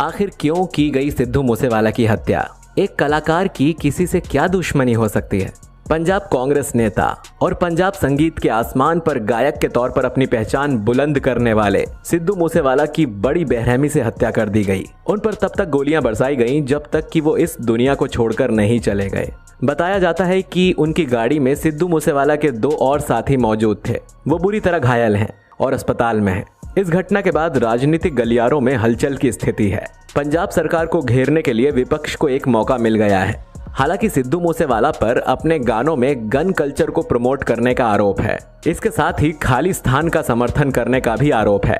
आखिर क्यों की गई सिद्धू मूसेवाला की हत्या? एक कलाकार की किसी से क्या दुश्मनी हो सकती है? पंजाब कांग्रेस नेता और पंजाब संगीत के आसमान पर गायक के तौर पर अपनी पहचान बुलंद करने वाले सिद्धू मूसेवाला की बड़ी बेरहमी से हत्या कर दी गई। उन पर तब तक गोलियां बरसाई गईं जब तक कि वो इस दुनिया को छोड़कर नहीं चले गए। बताया जाता है कि उनकी गाड़ी में सिद्धू मूसेवाला के 2 और साथी मौजूद थे। वो बुरी तरह घायल हैं और अस्पताल में हैं। इस घटना के बाद राजनीतिक गलियारों में हलचल की स्थिति है। पंजाब सरकार को घेरने के लिए विपक्ष को एक मौका मिल गया है। हालांकि सिद्धू मूसेवाला पर अपने गानों में गन कल्चर को प्रमोट करने का आरोप है। इसके साथ ही खालिस्तान का समर्थन करने का भी आरोप है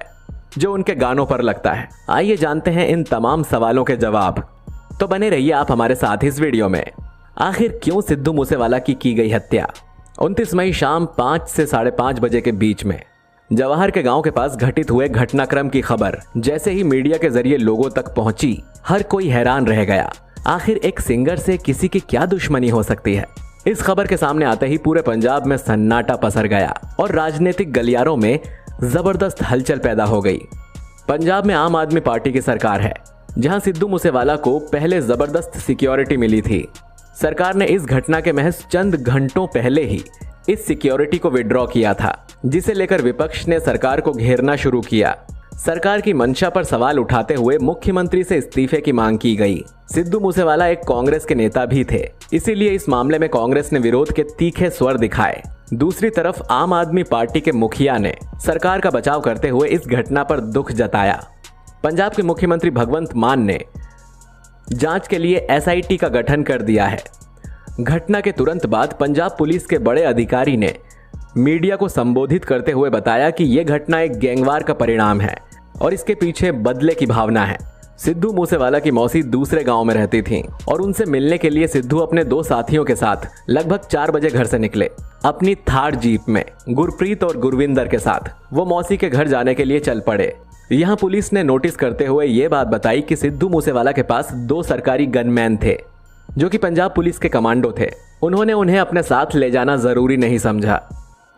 जो उनके गानों पर लगता है। आइए जानते हैं इन तमाम सवालों के जवाब। तो बने रहिए आप हमारे साथ इस वीडियो में। आखिर क्यों सिद्धू मूसेवाला की गई हत्या? 29 मई शाम 5 से 5:30 बजे के बीच में जवाहर के गांव के पास घटित हुए घटनाक्रम की खबर जैसे ही मीडिया के जरिए लोगों तक पहुंची, हर कोई हैरान रह गया। आखिर एक सिंगर से किसी की क्या दुश्मनी हो सकती है? इस खबर के सामने आते ही पूरे पंजाब में सन्नाटा पसर गया और राजनीतिक गलियारों में जबरदस्त हलचल पैदा हो गई। पंजाब में आम आदमी पार्टी की सरकार है, जहां सिद्धू मूसेवाला को पहले जबरदस्त सिक्योरिटी मिली थी। सरकार ने इस घटना के महज चंद घंटों पहले ही इस सिक्योरिटी को विड्रॉ किया था, जिसे लेकर विपक्ष ने सरकार को घेरना शुरू किया। सरकार की मंशा पर सवाल उठाते हुए मुख्यमंत्री से इस्तीफे की मांग की गई। सिद्धू मूसेवाला एक कांग्रेस के नेता भी थे, इसीलिए इस मामले में कांग्रेस ने विरोध के तीखे स्वर दिखाए। दूसरी तरफ आम आदमी पार्टी के मुखिया ने सरकार का बचाव करते हुए इस घटना पर दुख जताया। पंजाब के मुख्यमंत्री भगवंत मान ने जांच के लिए SIT का गठन कर दिया है। घटना के तुरंत बाद पंजाब पुलिस के बड़े अधिकारी ने मीडिया को संबोधित करते हुए बताया कि यह घटना एक गैंगवार का परिणाम है और इसके पीछे बदले की भावना है। सिद्धू मूसेवाला की मौसी दूसरे गांव में रहती थीं और उनसे मिलने के लिए सिद्धू अपने 2 साथियों के साथ लगभग 4 बजे घर से निकले। अपनी थार जीप में गुरप्रीत और गुरविंदर के साथ वो मौसी के घर जाने के लिए चल पड़े। यहाँ पुलिस ने नोटिस करते हुए ये बात बताई कि सिद्धू मूसेवाला के पास 2 सरकारी गनमैन थे जो कि पंजाब पुलिस के कमांडो थे। उन्होंने उन्हें अपने साथ ले जाना जरूरी नहीं समझा।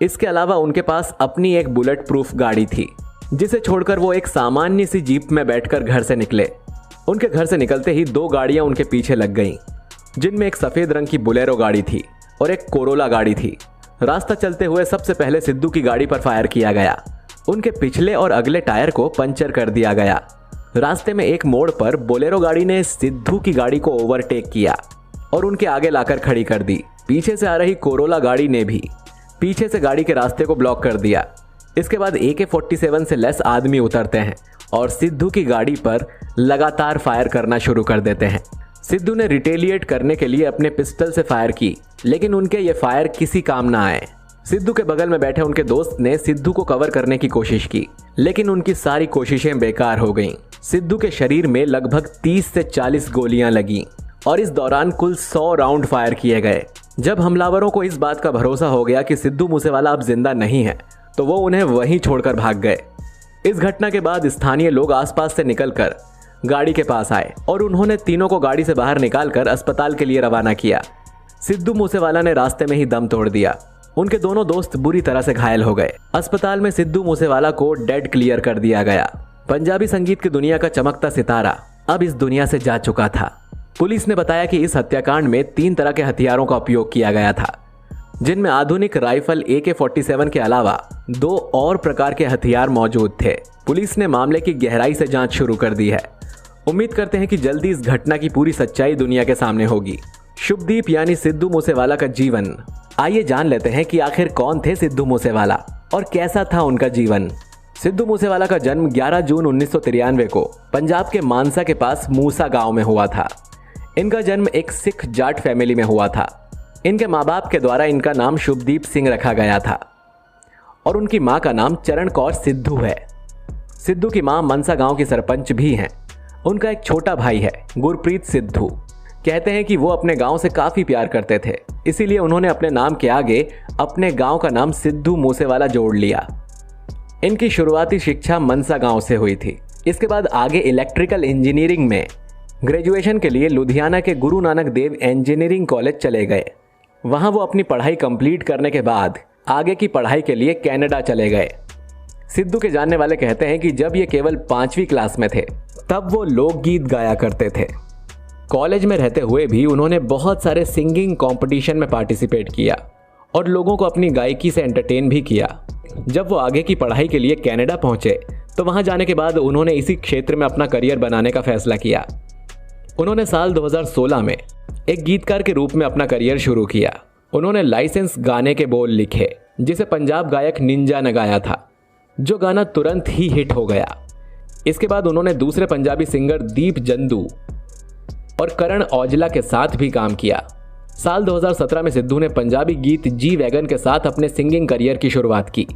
इसके अलावा उनके पास अपनी एक बुलेट प्रूफ गाड़ी थी, जिसे छोड़कर वो एक सामान्य सी जीप में बैठकर घर से निकले। उनके घर से निकलते ही 2 गाड़ियां उनके पीछे लग गईं, जिनमें एक सफेद रंग की बोलेरो गाड़ी थी और एक कोरोला गाड़ी थी। रास्ता चलते हुए सबसे पहले सिद्धू की गाड़ी पर फायर किया गया। उनके पिछले और अगले टायर को पंचर कर दिया गया। रास्ते में एक मोड़ पर बोलेरो गाड़ी ने सिद्धू की गाड़ी को ओवरटेक किया और उनके आगे लाकर खड़ी कर दी। पीछे से आ रही कोरोला गाड़ी ने भी पीछे से गाड़ी के रास्ते को ब्लॉक कर दिया। इसके बाद AK-47 से लेस आदमी उतरते हैं और सिद्धू की गाड़ी पर लगातार फायर करना शुरू कर देते हैं। सिद्धू ने रिटेलिएट करने के लिए अपने पिस्टल से फायर की, लेकिन उनके ये फायर किसी काम ना आए। सिद्धू के बगल में बैठे उनके दोस्त ने सिद्धू को कवर करने की कोशिश की, लेकिन उनकी सारी कोशिशें बेकार हो गईं। सिद्धू के शरीर में लगभग 30 से 40 गोलियां लगीं और इस दौरान कुल 100 राउंड फायर किए गए। जब हमलावरों को इस बात का भरोसा हो गया कि सिद्धू मूसेवाला अब जिंदा नहीं है, तो वो उन्हें वहीं छोड़कर भाग गए। इस घटना के बाद स्थानीय लोग आसपास से निकलकर गाड़ी के पास आए और उन्होंने तीनों को गाड़ी से बाहर निकालकर अस्पताल के लिए रवाना किया। सिद्धू मूसेवाला ने रास्ते में ही दम तोड़ दिया। उनके दोनों दोस्त बुरी तरह से घायल हो गए। अस्पताल में सिद्धू मूसेवाला को डेड क्लियर कर दिया गया। पंजाबी संगीत की दुनिया का चमकता सितारा अब इस दुनिया से जा चुका था। पुलिस ने बताया कि इस हत्याकांड में 3 तरह के हथियारों का उपयोग किया गया था, जिनमें आधुनिक राइफल AK-47 के अलावा 2 और प्रकार के हथियार मौजूद थे। पुलिस ने मामले की गहराई से जांच शुरू कर दी है। उम्मीद करते हैं कि जल्दी इस घटना की पूरी सच्चाई दुनिया के सामने होगी। शुभदीप यानी सिद्धू मूसेवाला का जीवन। आइए जान लेते हैं कि आखिर कौन थे सिद्धू मूसेवाला और कैसा था उनका जीवन। सिद्धू मूसेवाला का जन्म 11 जून 1993 को पंजाब के मानसा के पास मूसा गांव में हुआ था। इनका जन्म एक सिख जाट फैमिली में हुआ था। इनके माँ बाप के द्वारा इनका नाम शुभदीप सिंह रखा गया था और उनकी माँ का नाम चरण कौर सिद्धू है। सिद्धू की माँ मनसा गांव की सरपंच भी हैं। उनका एक छोटा भाई है गुरप्रीत सिद्धू। कहते हैं कि वो अपने गांव से काफी प्यार करते थे, इसीलिए उन्होंने अपने नाम के आगे अपने गांव का नाम सिद्धू मूसेवाला जोड़ लिया। इनकी शुरुआती शिक्षा मनसा गांव से हुई थी। इसके बाद आगे इलेक्ट्रिकल इंजीनियरिंग में ग्रेजुएशन के लिए लुधियाना के गुरु नानक देव इंजीनियरिंग कॉलेज चले गए। वहां वो अपनी पढ़ाई कंप्लीट करने के बाद आगे की पढ़ाई के लिए कनाडा चले गए। सिद्धू के जानने वाले कहते हैं कि जब ये केवल 5वीं क्लास में थे तब वो लोकगीत गाया करते थे। कॉलेज में रहते हुए भी उन्होंने बहुत सारे सिंगिंग कंपटीशन में पार्टिसिपेट किया और लोगों को अपनी गायकी से एंटरटेन भी किया। जब वो आगे की पढ़ाई के लिए कनाडा पहुंचे तो वहां जाने के बाद उन्होंने इसी क्षेत्र में अपना करियर बनाने का फैसला किया। उन्होंने साल 2016 में एक गीतकार के रूप में अपना करियर शुरू किया। उन्होंने लाइसेंस गाने के बोल लिखे जिसे पंजाब गायक निंजा ने गाया था, जो गाना तुरंत ही हिट हो गया। इसके बाद उन्होंने दूसरे पंजाबी सिंगर दीप जंदू और करण औजला के साथ भी काम किया। साल 2017 में सिद्धू ने पंजाबी गीत जी वैगन के साथ अपने सिंगिंग करियर की शुरुआत की।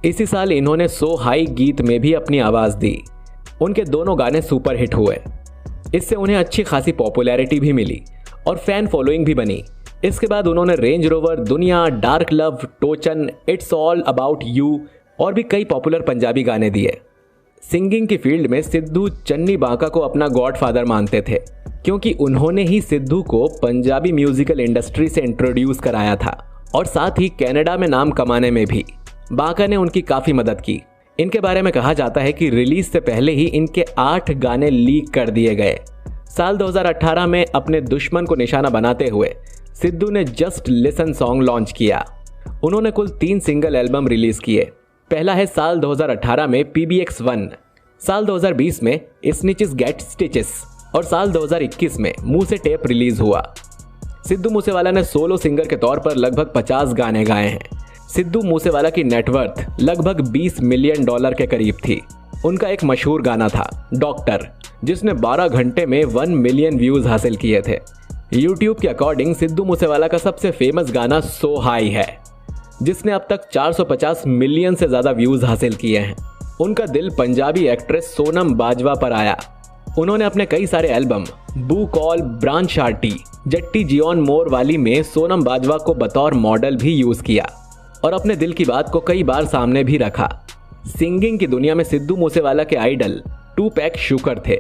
इसी साल इन्होंने सो हाई गीत में भी अपनी आवाज़ दी। उनके दोनों गाने सुपर हिट हुए। इससे उन्हें अच्छी खासी पॉपुलैरिटी भी मिली और फैन फॉलोइंग भी बनी। इसके बाद उन्होंने Range Rover, Duniya, dark love, Tochan, it's all about you और भी कई पॉपुलर पंजाबी गाने दिए। सिंगिंग की फील्ड में सिद्धू चन्नी बांका को अपना गॉडफादर मानते थे, क्योंकि उन्होंने ही सिद्धू को पंजाबी म्यूजिकल इंडस्ट्री से इंट्रोड्यूस कराया था और साथ ही कनाडा में नाम कमाने में भी बांका ने उनकी काफ़ी मदद की। इनके बारे में कहा जाता है कि रिलीज से पहले ही इनके 8 गाने लीक कर दिए गए। साल 2018 में अपने दुश्मन को निशाना बनाते हुए सिद्धू ने जस्ट लिसन सॉन्ग लॉन्च किया। उन्होंने कुल 3 सिंगल एल्बम रिलीज किए। पहला है साल 2018 में PBX1, साल 2020 में स्निचेस गेट स्टिचेस और साल 2021 में मुंह से टेप रिलीज हुआ। सिद्धू मूसेवाला ने सोलो सिंगर के तौर पर लगभग 50 गाने गाए हैं। सिद्धू मूसेवाला की नेटवर्थ लगभग $20 मिलियन के करीब थी। उनका एक मशहूर गाना था डॉक्टर, जिसने 12 घंटे में 1 मिलियन व्यूज हासिल किए थे। यूट्यूब के अकॉर्डिंग सिद्धू मूसेवाला का सबसे फेमस गाना सो हाई है, जिसने अब तक 450 मिलियन से ज्यादा व्यूज हासिल किए हैं। उनका दिल पंजाबी एक्ट्रेस सोनम बाजवा पर आया। उन्होंने अपने कई सारे एल्बम बू कॉल, ब्रांच शार्टी, जट्टी जियोन मोर वाली में सोनम बाजवा को बतौर मॉडल भी यूज किया और अपने दिल की बात को कई बार सामने भी रखा। सिंगिंग की दुनिया में सिद्धू मूसेवाला के आइडल टूपैक शुकर थे,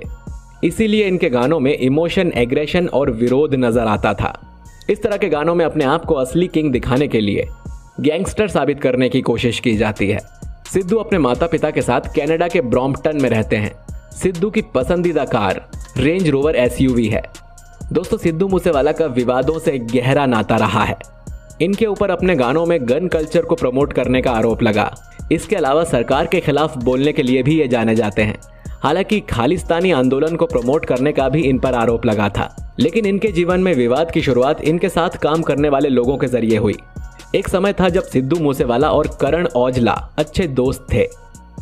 इसीलिए इनके गानों में इमोशन, एग्रेशन और विरोध नजर आता था। इस तरह के गानों में अपने आप को असली किंग दिखाने के लिए गैंगस्टर साबित करने की कोशिश की जाती है। सिद्धू अपने माता पिता के साथ कनाडा के ब्रॉम्पटन में रहते हैं। सिद्धू की पसंदीदा कार रेंज रोवर SUV है। दोस्तों, सिद्धू मूसेवाला का विवादों से गहरा नाता रहा है। इनके ऊपर अपने गानों में गन कल्चर को प्रमोट करने का आरोप लगा। इसके अलावा सरकार के खिलाफ बोलने के लिए भी ये जाने जाते हैं। हालांकि खालिस्तानी आंदोलन को प्रमोट करने का भी इन पर आरोप लगा था, लेकिन इनके जीवन में विवाद की शुरुआत इनके साथ काम करने वाले लोगों के जरिए हुई। एक समय था जब सिद्धू मूसेवाला और करण औजला अच्छे दोस्त थे।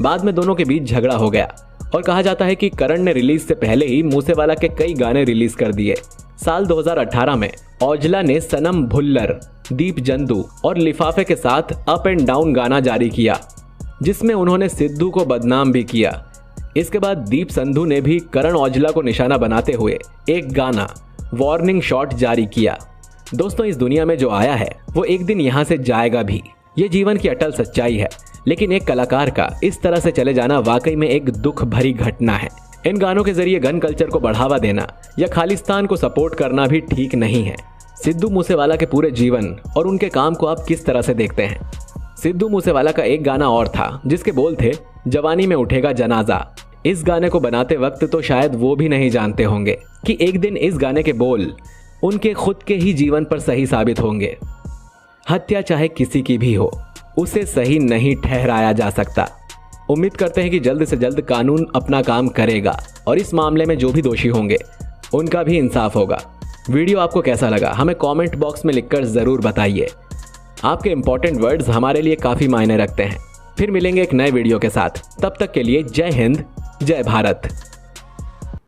बाद में दोनों के बीच झगड़ा हो गया और कहा जाता है कि करण ने रिलीज से पहले ही मूसेवाला के कई गाने रिलीज कर दिए। साल 2018 में औजला ने सनम भुल्लर, दीप जंदू और लिफाफे के साथ अप एंड डाउन गाना जारी किया, जिसमें उन्होंने सिद्धू को बदनाम भी किया। इसके बाद दीप संधू ने भी करण औजला को निशाना बनाते हुए एक गाना वार्निंग शॉट जारी किया। दोस्तों, इस दुनिया में जो आया है वो एक दिन यहाँ से जाएगा भी। ये जीवन की अटल सच्चाई है, लेकिन एक कलाकार का इस तरह से चले जाना वाकई में एक दुख भरी घटना है। इन गानों के जरिए गन कल्चर को बढ़ावा देना या खालिस्तान को सपोर्ट करना भी ठीक नहीं है। सिद्धू मूसेवाला के पूरे जीवन और उनके काम को आप किस तरह से देखते हैं? सिद्धू मूसेवाला का एक गाना और था जिसके बोल थे जवानी में उठेगा जनाजा। इस गाने को बनाते वक्त तो शायद वो भी नहीं जानते होंगे कि एक दिन इस गाने के बोल उनके खुद के ही जीवन पर सही साबित होंगे। हत्या चाहे किसी की भी हो, उसे सही नहीं ठहराया जा सकता। उम्मीद करते हैं कि जल्द से जल्द कानून अपना काम करेगा और इस मामले में जो भी दोषी होंगे उनका भी इंसाफ होगा। वीडियो आपको कैसा लगा हमें कमेंट बॉक्स में लिखकर ज़रूर बताइए। आपके इंपॉर्टेंट वर्ड्स हमारे लिए काफ़ी मायने रखते हैं। फिर मिलेंगे एक नए वीडियो के साथ। तब तक के लिए जय हिंद, जय भारत।